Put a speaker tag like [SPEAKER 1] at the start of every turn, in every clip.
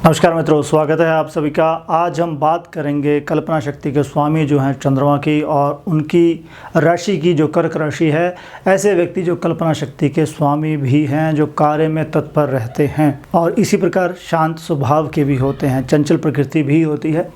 [SPEAKER 1] नमस्कार मित्रों, स्वागत है आप सभी का। आज हम बात करेंगे कल्पना शक्ति के स्वामी जो हैं चंद्रमा की, और उनकी राशि की जो कर्क राशि है। ऐसे व्यक्ति जो कल्पना शक्ति के स्वामी भी हैं, जो कार्य में तत्पर रहते हैं और इसी प्रकार शांत स्वभाव के भी होते हैं, चंचल प्रकृति भी होती है।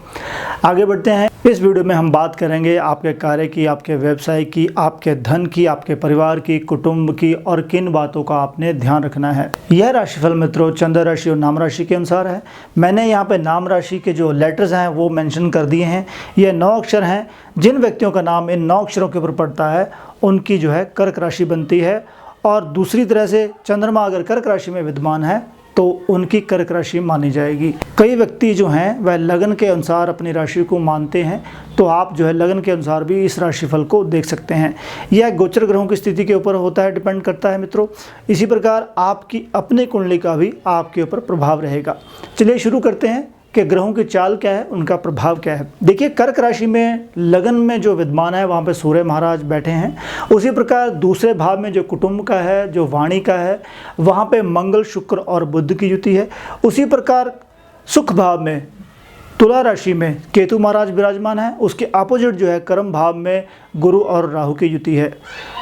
[SPEAKER 1] आगे बढ़ते हैं। इस वीडियो में हम बात करेंगे आपके कार्य की, आपके व्यवसाय की, आपके धन की, आपके परिवार की, कुटुंब की, और किन बातों का आपने ध्यान रखना है। यह राशिफल मित्रों चंद्र राशि और नाम राशि के अनुसार है। मैंने यहाँ पे नाम राशि के जो लेटर्स हैं वो मेंशन कर दिए हैं। ये 9 अक्षर हैं। जिन व्यक्तियों का नाम इन 9 अक्षरों के ऊपर पड़ता है उनकी जो है कर्क राशि बनती है। और दूसरी तरह से चंद्रमा अगर कर्क राशि में विद्यमान है तो उनकी कर्क राशि मानी जाएगी। कई व्यक्ति जो हैं वह लगन के अनुसार अपनी राशि को मानते हैं, तो आप जो है लगन के अनुसार भी इस राशिफल को देख सकते हैं। यह गोचर ग्रहों की स्थिति के ऊपर होता है, डिपेंड करता है मित्रों। इसी प्रकार आपकी अपने कुंडली का भी आपके ऊपर प्रभाव रहेगा। चलिए शुरू करते हैं कि ग्रहों की चाल क्या है, उनका प्रभाव क्या है। देखिए, कर्क राशि में लगन में जो विद्यमान है वहाँ पे सूर्य महाराज बैठे हैं। उसी प्रकार दूसरे भाव में जो कुटुंब का है, जो वाणी का है, वहाँ पे मंगल, शुक्र और बुध की युति है। उसी प्रकार सुख भाव में तुला राशि में केतु महाराज विराजमान है। उसके अपोजिट जो है कर्म भाव में गुरु और राहु की युति है।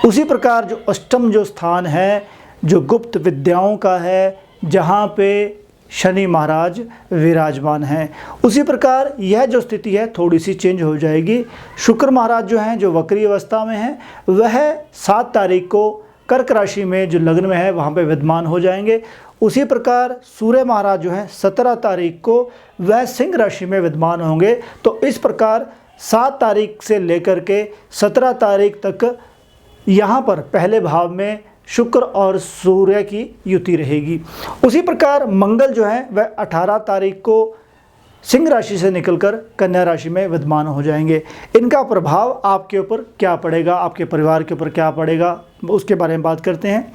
[SPEAKER 1] उसी प्रकार जो अष्टम जो स्थान है, जो गुप्त विद्याओं का है, जहाँ पे शनि महाराज विराजमान हैं। उसी प्रकार यह जो स्थिति है थोड़ी सी चेंज हो जाएगी। शुक्र महाराज जो हैं, जो वक्री अवस्था में हैं, वह 7 तारीख को कर्क राशि में जो लग्न में है वहाँ पे विद्यमान हो जाएंगे। उसी प्रकार सूर्य महाराज जो हैं 17 तारीख को वह सिंह राशि में विद्यमान होंगे। तो इस प्रकार 7 तारीख से लेकर के 17 तारीख तक यहाँ पर पहले भाव में शुक्र और सूर्य की युति रहेगी। उसी प्रकार मंगल जो है वह 18 तारीख को सिंह राशि से निकलकर कन्या राशि में विद्यमान हो जाएंगे। इनका प्रभाव आपके ऊपर क्या पड़ेगा, आपके परिवार के ऊपर क्या पड़ेगा, उसके बारे में बात करते हैं।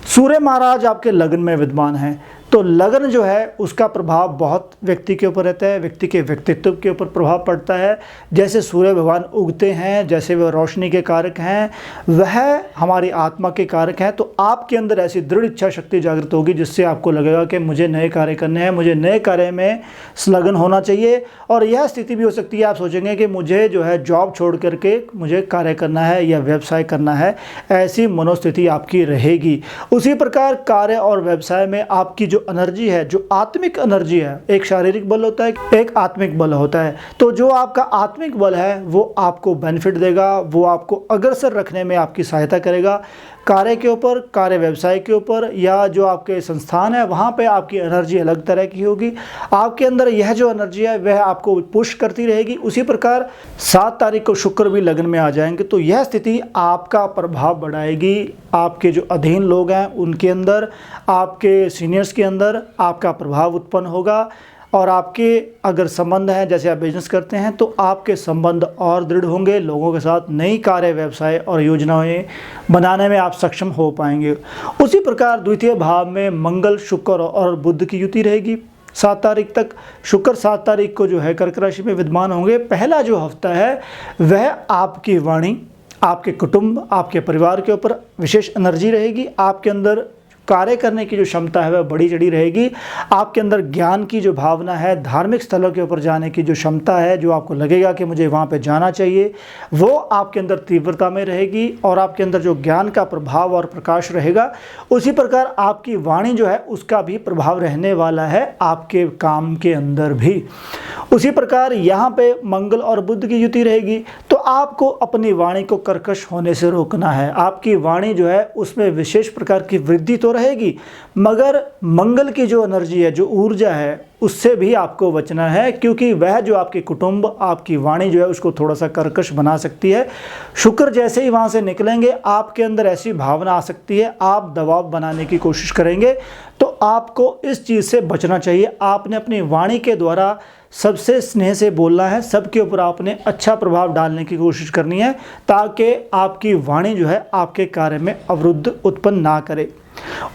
[SPEAKER 1] सूर्य महाराज आपके लगन में विद्यमान हैं, तो लगन जो है उसका प्रभाव बहुत व्यक्ति के ऊपर रहता है, व्यक्ति के व्यक्तित्व के ऊपर प्रभाव पड़ता है। जैसे सूर्य भगवान उगते हैं, जैसे वह रोशनी के कारक हैं, वह हमारी आत्मा के कारक हैं। तो आपके अंदर ऐसी दृढ़ इच्छा शक्ति जागृत होगी जिससे आपको लगेगा कि मुझे नए कार्य करने हैं, मुझे नए कार्य में संलग्न होना चाहिए। और यह स्थिति भी हो सकती है, आप सोचेंगे कि मुझे जो है जॉब छोड़ करके मुझे कार्य करना है या व्यवसाय करना है, ऐसी मनोस्थिति आपकी रहेगी। उसी प्रकार कार्य और व्यवसाय में आपकी जो एनर्जी है, जो आत्मिक एनर्जी है, एक शारीरिक बल होता है, एक आत्मिक बल होता है। तो जो आपका आत्मिक बल है वो आपको बेनिफिट देगा, वो आपको अग्रसर रखने में आपकी सहायता करेगा। कार्य के ऊपर, कार्य व्यवसाय के ऊपर, या जो आपके संस्थान है वहाँ पे आपकी एनर्जी अलग तरह की होगी। आपके अंदर यह जो एनर्जी है वह आपको पुश करती रहेगी। उसी प्रकार 7 तारीख को शुक्र भी लगन में आ जाएंगे, तो यह स्थिति आपका प्रभाव बढ़ाएगी। आपके जो अधीन लोग हैं उनके अंदर, आपके सीनियर्स के अंदर आपका प्रभाव उत्पन्न होगा। और आपके अगर संबंध हैं, जैसे आप बिजनेस करते हैं, तो आपके संबंध और दृढ़ होंगे। लोगों के साथ नई कार्य, व्यवसाय और योजनाएं बनाने में आप सक्षम हो पाएंगे। उसी प्रकार द्वितीय भाव में मंगल, शुक्र और बुध की युति रहेगी 7 तारीख तक। शुक्र 7 तारीख को जो है कर्क राशि में विद्यमान होंगे। पहला जो हफ्ता है वह आपकी वाणी, आपके कुटुंब, आपके परिवार के ऊपर विशेष एनर्जी रहेगी। आपके अंदर कार्य करने की जो क्षमता है वह बड़ी चढ़ी रहेगी। आपके अंदर ज्ञान की जो भावना है, धार्मिक स्थलों के ऊपर जाने की जो क्षमता है, जो आपको लगेगा कि मुझे वहाँ पे जाना चाहिए, वो आपके अंदर तीव्रता में रहेगी। और आपके अंदर जो ज्ञान का प्रभाव और प्रकाश रहेगा, उसी प्रकार आपकी वाणी जो है उसका भी प्रभाव रहने वाला है आपके काम के अंदर भी। उसी प्रकार यहाँ पे मंगल और बुध की युति रहेगी, तो आपको अपनी वाणी को कर्कश होने से रोकना है। आपकी वाणी जो है उसमें विशेष प्रकार की वृद्धि तो रहेगी, मगर मंगल की जो एनर्जी है, जो ऊर्जा है, उससे भी आपको बचना है, क्योंकि वह जो आपके कुटुंब, आपकी वाणी जो है उसको थोड़ा सा कर्कश बना सकती है। शुक्र जैसे ही वहाँ से निकलेंगे आपके अंदर ऐसी भावना आ सकती है, आप दबाव बनाने की कोशिश करेंगे। तो आपको इस चीज़ से बचना चाहिए। आपने अपनी वाणी के द्वारा सबसे स्नेह से बोलना है, सबके ऊपर आपने अच्छा प्रभाव डालने की कोशिश करनी है, ताकि आपकी वाणी जो है आपके कार्य में अवरुद्ध उत्पन्न ना करे।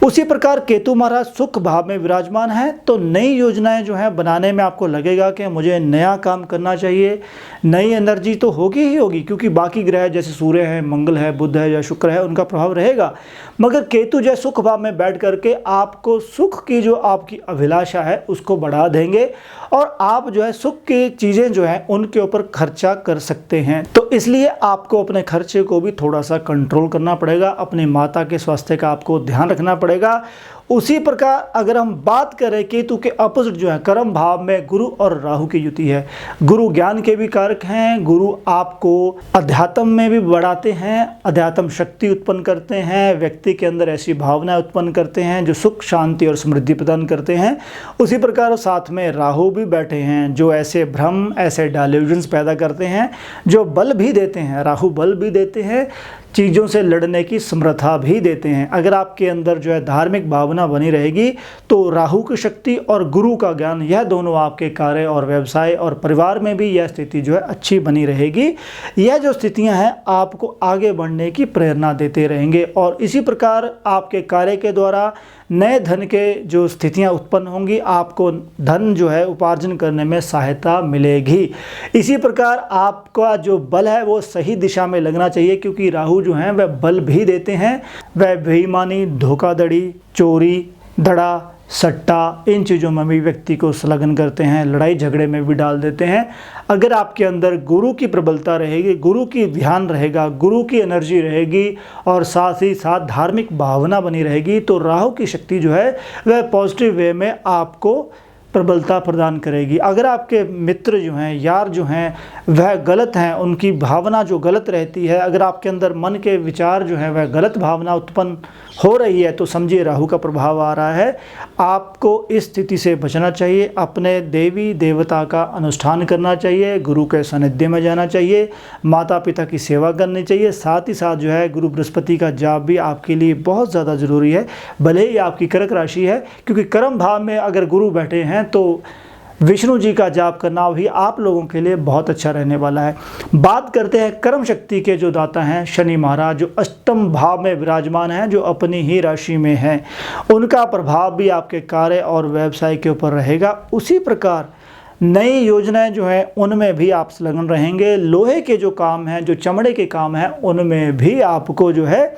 [SPEAKER 1] उसी प्रकार केतु महाराज सुख भाव में विराजमान है, तो नई योजनाएं योजनाएं जो हैं बनाने में आपको लगेगा कि मुझे नया काम करना चाहिए, नई एनर्जी तो होगी ही होगी, क्योंकि बाकी ग्रह जैसे सूर्य है, मंगल है, बुध है या शुक्र है, उनका प्रभाव रहेगा। मगर केतु जो सुख भाव में बैठ करके आपको सुख की जो आपकी अभिलाषा है उसको बढ़ा देंगे और आप जो है सुख की चीज़ें जो हैं उनके ऊपर खर्चा कर सकते हैं। तो इसलिए आपको अपने खर्चे को भी थोड़ा सा कंट्रोल करना पड़ेगा, अपनी माता के स्वास्थ्य का आपको ध्यान रखना पड़ेगा। उसी प्रकार अगर हम बात करें केतु के अपोजिट जो है कर्म भाव में गुरु और राहु की युति है। गुरु ज्ञान के भी कारक हैं, गुरु आपको अध्यात्म में भी बढ़ाते हैं, अध्यात्म शक्ति उत्पन्न करते हैं, व्यक्ति के अंदर ऐसी भावनाएं उत्पन्न करते हैं जो सुख शांति और समृद्धि प्रदान करते हैं। उसी प्रकार साथ में राहु भी बैठे हैं जो ऐसे भ्रम, ऐसे डायल्यूजन्स पैदा करते हैं, जो बल भी देते हैं। राहु बल भी देते हैं, चीज़ों से लड़ने की समर्था भी देते हैं। अगर आपके अंदर जो है धार्मिक भावना बनी रहेगी तो राहु की शक्ति और गुरु का ज्ञान, यह दोनों आपके कार्य और व्यवसाय और परिवार में भी यह स्थिति जो है अच्छी बनी रहेगी। यह जो स्थितियां हैं आपको आगे बढ़ने की प्रेरणा देते रहेंगे और इसी प्रकार आपके कार्य के द्वारा नए धन के जो स्थितियां उत्पन्न होंगी, आपको धन जो है उपार्जन करने में सहायता मिलेगी। इसी प्रकार आपका जो बल है वो सही दिशा में लगना चाहिए, क्योंकि राहु जो हैं वह बल भी देते हैं, वह बेईमानी, धोखाधड़ी, चोरी, धड़ा, सट्टा, इन चीज़ों में भी व्यक्ति को संलग्न करते हैं, लड़ाई झगड़े में भी डाल देते हैं। अगर आपके अंदर गुरु की प्रबलता रहेगी, गुरु की ध्यान रहेगा, गुरु की एनर्जी रहेगी और साथ ही साथ धार्मिक भावना बनी रहेगी, तो राहु की शक्ति जो है वह पॉजिटिव वे में आपको प्रबलता प्रदान करेगी। अगर आपके मित्र जो हैं, यार जो हैं वह गलत हैं, उनकी भावना जो गलत रहती है, अगर आपके अंदर मन के विचार जो हैं वह गलत भावना उत्पन्न हो रही है, तो समझिए राहु का प्रभाव आ रहा है। आपको इस स्थिति से बचना चाहिए, अपने देवी देवता का अनुष्ठान करना चाहिए, गुरु के सानिध्य में जाना चाहिए, माता पिता की सेवा करनी चाहिए। साथ ही साथ जो है गुरु बृहस्पति का जाप भी आपके लिए बहुत ज़्यादा ज़रूरी है, भले ही आपकी कर्क राशि है, क्योंकि कर्म भाव में अगर गुरु बैठे हैं तो विष्णु जी का जाप करना भी आप लोगों के लिए बहुत अच्छा रहने वाला है। बात करते हैं कर्म शक्ति के जो दाता हैं शनि महाराज, जो अष्टम भाव में विराजमान हैं, जो अपनी ही राशि में हैं, उनका प्रभाव भी आपके कार्य और व्यवसाय के ऊपर रहेगा। उसी प्रकार नई योजनाएं जो हैं उनमें भी आप संलग्न रहेंगे। लोहे के जो काम हैं, जो चमड़े के काम हैं, उनमें भी आपको जो है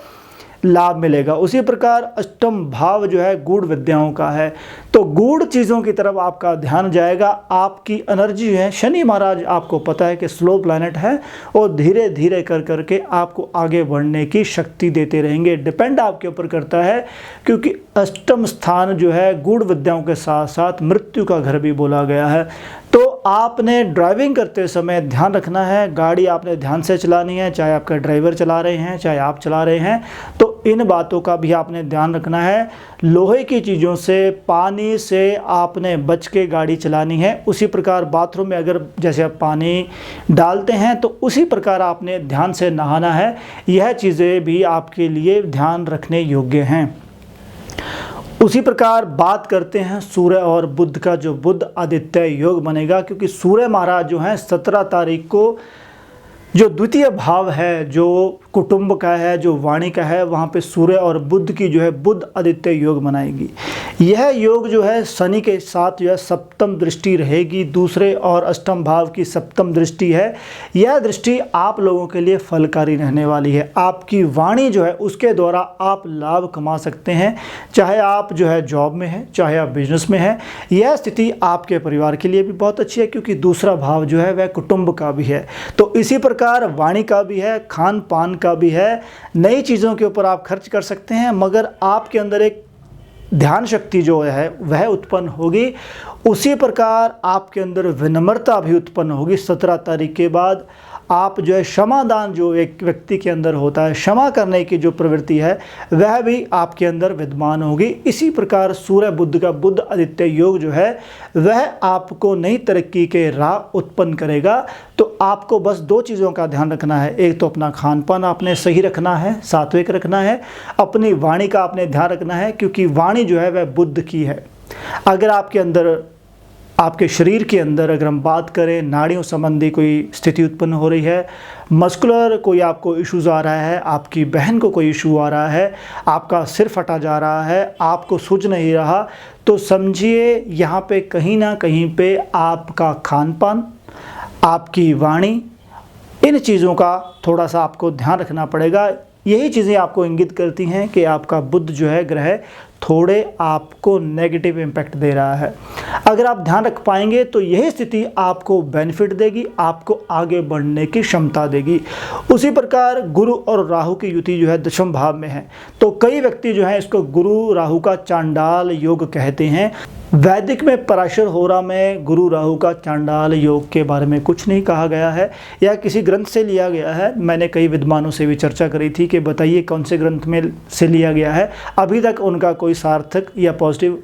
[SPEAKER 1] लाभ मिलेगा। उसी प्रकार अष्टम भाव जो है गूढ़ विद्याओं का है, तो गूढ़ चीज़ों की तरफ आपका ध्यान जाएगा। आपकी एनर्जी है, शनि महाराज आपको पता है कि स्लो प्लैनेट है और धीरे धीरे कर करके आपको आगे बढ़ने की शक्ति देते रहेंगे। डिपेंड आपके ऊपर करता है, क्योंकि अष्टम स्थान जो है गूढ़ विद्याओं के साथ साथ मृत्यु का घर भी बोला गया है। तो आपने ड्राइविंग करते समय ध्यान रखना है, गाड़ी आपने ध्यान से चलानी है, चाहे आपका ड्राइवर चला रहे हैं चाहे आप चला रहे हैं, तो इन बातों का भी आपने ध्यान रखना है। लोहे की चीज़ों से, पानी से आपने बच के गाड़ी चलानी है। उसी प्रकार बाथरूम में अगर जैसे आप पानी डालते हैं तो उसी प्रकार आपने ध्यान से नहाना है। यह चीज़ें भी आपके लिए ध्यान रखने योग्य हैं। उसी प्रकार बात करते हैं सूर्य और बुध का, जो बुध आदित्य योग बनेगा, क्योंकि सूर्य महाराज जो हैं 17 तारीख को जो द्वितीय भाव है, जो कुटुंब का है, जो वाणी का है, वहाँ पे सूर्य और बुध की जो है बुध आदित्य योग बनाएगी। यह योग जो है शनि के साथ जो है सप्तम दृष्टि रहेगी, दूसरे और अष्टम भाव की सप्तम दृष्टि है। यह दृष्टि आप लोगों के लिए फलकारी रहने वाली है। आपकी वाणी जो है उसके द्वारा आप लाभ कमा सकते हैं, चाहे आप जो है जॉब में हैं, चाहे आप बिजनेस में हैं। यह स्थिति आपके परिवार के लिए भी बहुत अच्छी है, क्योंकि दूसरा भाव जो है वह कुटुंब का भी है। तो इसी प्रकार वाणी का भी है, खान पान का भी है। नई चीज़ों के ऊपर आप खर्च कर सकते हैं, मगर आपके अंदर एक ध्यान शक्ति जो है वह उत्पन्न होगी। उसी प्रकार आपके अंदर विनम्रता भी उत्पन्न होगी। 17 तारीख के बाद आप जो है क्षमादान जो एक व्यक्ति के अंदर होता है, क्षमा करने की जो प्रवृत्ति है वह भी आपके अंदर विद्यमान होगी। इसी प्रकार सूर्य बुध का बुध आदित्य योग जो है वह आपको नई तरक्की के राह उत्पन्न करेगा। तो आपको बस 2 चीज़ों का ध्यान रखना है। एक तो अपना खान पान आपने सही रखना है, सात्विक रखना है। अपनी वाणी का आपने ध्यान रखना है, क्योंकि वाणी जो है वह बुध की है। अगर आपके अंदर आपके शरीर के अंदर अगर हम बात करें नाड़ियों संबंधी कोई स्थिति उत्पन्न हो रही है, मस्कुलर कोई आपको इश्यूज़ आ रहा है, आपकी बहन को कोई इशू आ रहा है, आपका सिर फटा जा रहा है, आपको सूझ नहीं रहा, तो समझिए यहाँ पे कहीं ना कहीं पे आपका खान पान, आपकी वाणी, इन चीज़ों का थोड़ा सा आपको ध्यान रखना पड़ेगा। यही चीज़ें आपको इंगित करती हैं कि आपका बुध जो है ग्रह थोड़े आपको नेगेटिव इम्पैक्ट दे रहा है। अगर आप ध्यान रख पाएंगे तो यही स्थिति आपको बेनिफिट देगी, आपको आगे बढ़ने की क्षमता देगी। उसी प्रकार गुरु और राहु की युति जो है दशम भाव में है, तो कई व्यक्ति जो है इसको गुरु राहु का चांडाल योग कहते हैं। वैदिक में पराशर होरा में गुरु राहु का चांडाल योग के बारे में कुछ नहीं कहा गया है, या किसी ग्रंथ से लिया गया है। मैंने कई विद्वानों से भी चर्चा करी थी कि बताइए कौन से ग्रंथ में से लिया गया है। अभी तक उनका कोई सार्थक या पॉजिटिव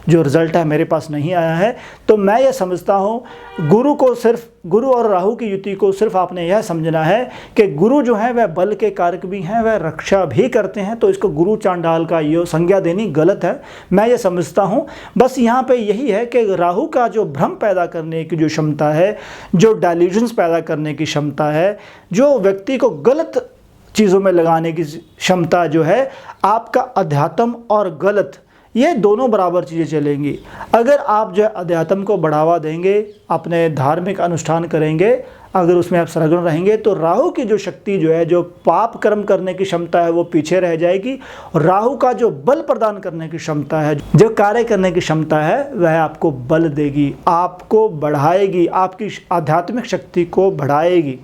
[SPEAKER 1] जो रिज़ल्ट है मेरे पास नहीं आया है। तो मैं ये समझता हूँ गुरु को सिर्फ, गुरु और राहु की युति को सिर्फ आपने यह समझना है कि गुरु जो है वह बल के कारक भी हैं, वह रक्षा भी करते हैं, तो इसको गुरु चांडाल का यो संज्ञा देनी गलत है, मैं ये समझता हूँ। बस यहाँ पे यही है कि राहु का जो भ्रम पैदा करने की जो क्षमता है, जो डाइल्यूजन्स पैदा करने की क्षमता है, जो व्यक्ति को गलत चीज़ों में लगाने की क्षमता जो है, आपका अध्यात्म और गलत ये दोनों बराबर चीज़ें चलेंगी। अगर आप जो है अध्यात्म को बढ़ावा देंगे, अपने धार्मिक अनुष्ठान करेंगे, अगर उसमें आप सरगर्म रहेंगे, तो राहु की जो शक्ति जो है, जो पाप कर्म करने की क्षमता है, वो पीछे रह जाएगी। और राहु का जो बल प्रदान करने की क्षमता है, जो कार्य करने की क्षमता है, वह आपको बल देगी, आपको बढ़ाएगी, आपकी आध्यात्मिक शक्ति को बढ़ाएगी।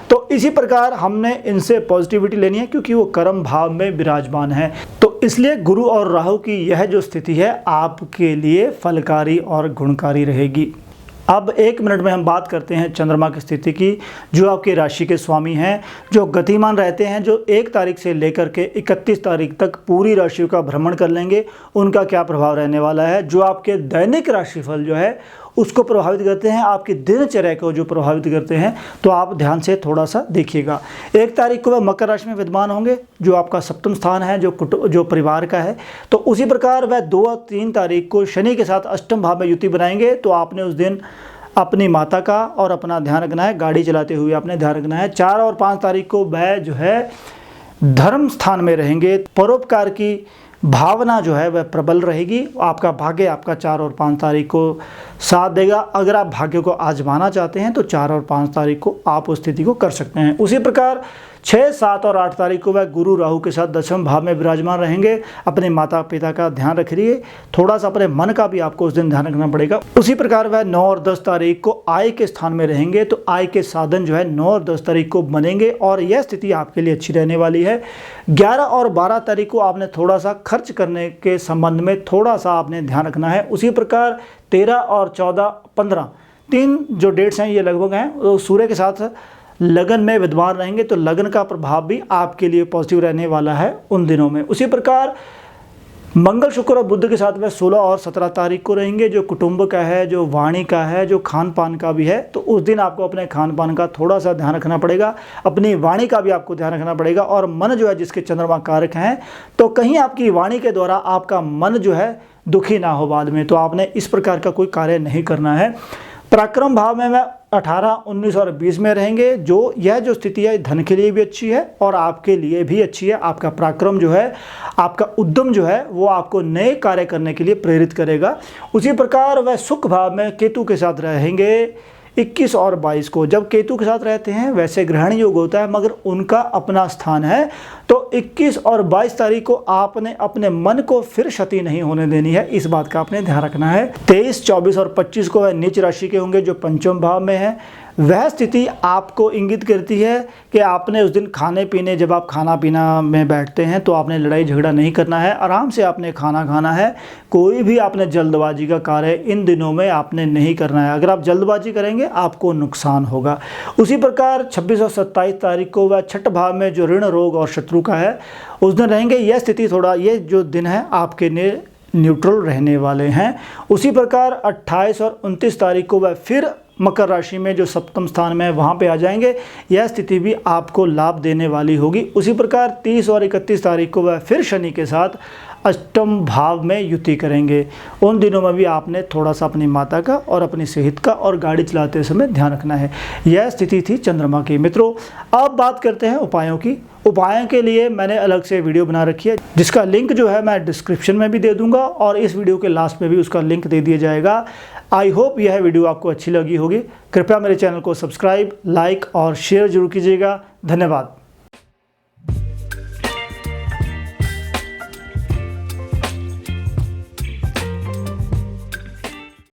[SPEAKER 1] तो इसी प्रकार हमने इनसे पॉजिटिविटी लेनी है, क्योंकि वो कर्म भाव में विराजमान है। तो इसलिए गुरु और राहु की यह जो स्थिति है आपके लिए फलकारी और गुणकारी रहेगी। अब 1 मिनट में हम बात करते हैं चंद्रमा की स्थिति की, जो आपकी राशि के स्वामी हैं, जो गतिमान रहते हैं, जो 1 तारीख से लेकर के 31 तारीख तक पूरी राशियों का भ्रमण कर लेंगे। उनका क्या प्रभाव रहने वाला है, जो आपके दैनिक राशिफल जो है उसको प्रभावित करते हैं, आपकी दिनचर्या को जो प्रभावित करते हैं, तो आप ध्यान से थोड़ा सा देखिएगा। 1 तारीख को वह मकर राशि में विद्यमान होंगे, जो आपका सप्तम स्थान है, जो परिवार का है। तो उसी प्रकार वह 2 और 3 तारीख को शनि के साथ अष्टम भाव में युति बनाएंगे। तो आपने उस दिन अपनी माता का और अपना ध्यान रखना है, गाड़ी चलाते हुए आपने ध्यान रखना है। 4 और 5 तारीख को वह जो है धर्म स्थान में रहेंगे, परोपकार की भावना जो है वह प्रबल रहेगी। आपका भाग्य आपका 4 और 5 तारीख को साथ देगा। अगर आप भाग्य को आजमाना चाहते हैं तो 4 और 5 तारीख को आप उस स्थिति को कर सकते हैं। उसी प्रकार 6, 7 और 8 तारीख को वह गुरु राहु के साथ दशम भाव में विराजमान रहेंगे। अपने माता पिता का ध्यान रखिए, थोड़ा सा अपने मन का भी आपको उस दिन ध्यान रखना पड़ेगा। उसी प्रकार वह 9 और 10 तारीख को आय के स्थान में रहेंगे, तो आय के साधन जो है 9 और 10 तारीख को बनेंगे और यह स्थिति आपके लिए अच्छी रहने वाली है। 11 और 12 तारीख को आपने थोड़ा सा खर्च करने के संबंध में थोड़ा सा आपने ध्यान रखना है। उसी प्रकार 13 और 14, 15 3 जो डेट्स हैं ये लगभग हैं, तो सूर्य के साथ लगन में विद्वान रहेंगे, तो लगन का प्रभाव भी आपके लिए पॉजिटिव रहने वाला है उन दिनों में। उसी प्रकार मंगल, शुक्र और बुध के साथ वह 16 और 17 तारीख को रहेंगे, जो कुटुंब का है, जो वाणी का है, जो खान पान का भी है। तो उस दिन आपको अपने खान पान का थोड़ा सा ध्यान रखना पड़ेगा, अपनी वाणी का भी आपको ध्यान रखना पड़ेगा। और मन जो है जिसके चंद्रमा कारक हैं, तो कहीं आपकी वाणी के द्वारा आपका मन जो है दुखी ना हो बाद में, तो आपने इस प्रकार का कोई कार्य नहीं करना है। पराक्रम भाव में वह 18, 19 और 20 में रहेंगे, जो यह जो स्थिति है धन के लिए भी अच्छी है और आपके लिए भी अच्छी है। आपका पराक्रम जो है, आपका उद्यम जो है, वो आपको नए कार्य करने के लिए प्रेरित करेगा। उसी प्रकार वह सुख भाव में केतु के साथ रहेंगे 21 और 22 को। जब केतु के साथ रहते हैं वैसे ग्रहण योग होता है, मगर उनका अपना स्थान है। तो 21 और 22 तारीख को आपने अपने मन को फिर क्षति नहीं होने देनी है, इस बात का आपने ध्यान रखना है। 23, 24 और 25 को वह नीच राशि के होंगे, जो पंचम भाव में है। वह स्थिति आपको इंगित करती है कि आपने उस दिन खाने पीने, जब आप खाना पीना में बैठते हैं तो आपने लड़ाई झगड़ा नहीं करना है, आराम से आपने खाना खाना है। कोई भी आपने जल्दबाजी का कार्य इन दिनों में आपने नहीं करना है। अगर आप जल्दबाजी करेंगे आपको नुकसान होगा। उसी प्रकार 26 और 27 तारीख को वह छठ भाव में, जो ऋण, रोग और शत्रु का है, उस दिन रहेंगे। यह स्थिति थोड़ा, ये जो दिन है आपके लिए न्यूट्रल रहने वाले हैं। उसी प्रकार 28 और 29 तारीख को वह फिर मकर राशि में, जो सप्तम स्थान में है, वहाँ पे आ जाएंगे। यह स्थिति भी आपको लाभ देने वाली होगी। उसी प्रकार 30 और 31 तारीख को वह फिर शनि के साथ अष्टम भाव में युति करेंगे। उन दिनों में भी आपने थोड़ा सा अपनी माता का और अपनी सेहत का और गाड़ी चलाते समय ध्यान रखना है। यह स्थिति थी चंद्रमा की। मित्रों, अब बात करते हैं उपायों की। उपायों के लिए मैंने अलग से वीडियो बना रखी है, जिसका लिंक जो है मैं डिस्क्रिप्शन में भी दे दूंगा और इस वीडियो के लास्ट में भी उसका लिंक दे दिया जाएगा। आई होप यह वीडियो आपको अच्छी लगी होगी। कृपया मेरे चैनल को सब्सक्राइब, लाइक और शेयर जरूर कीजिएगा। धन्यवाद।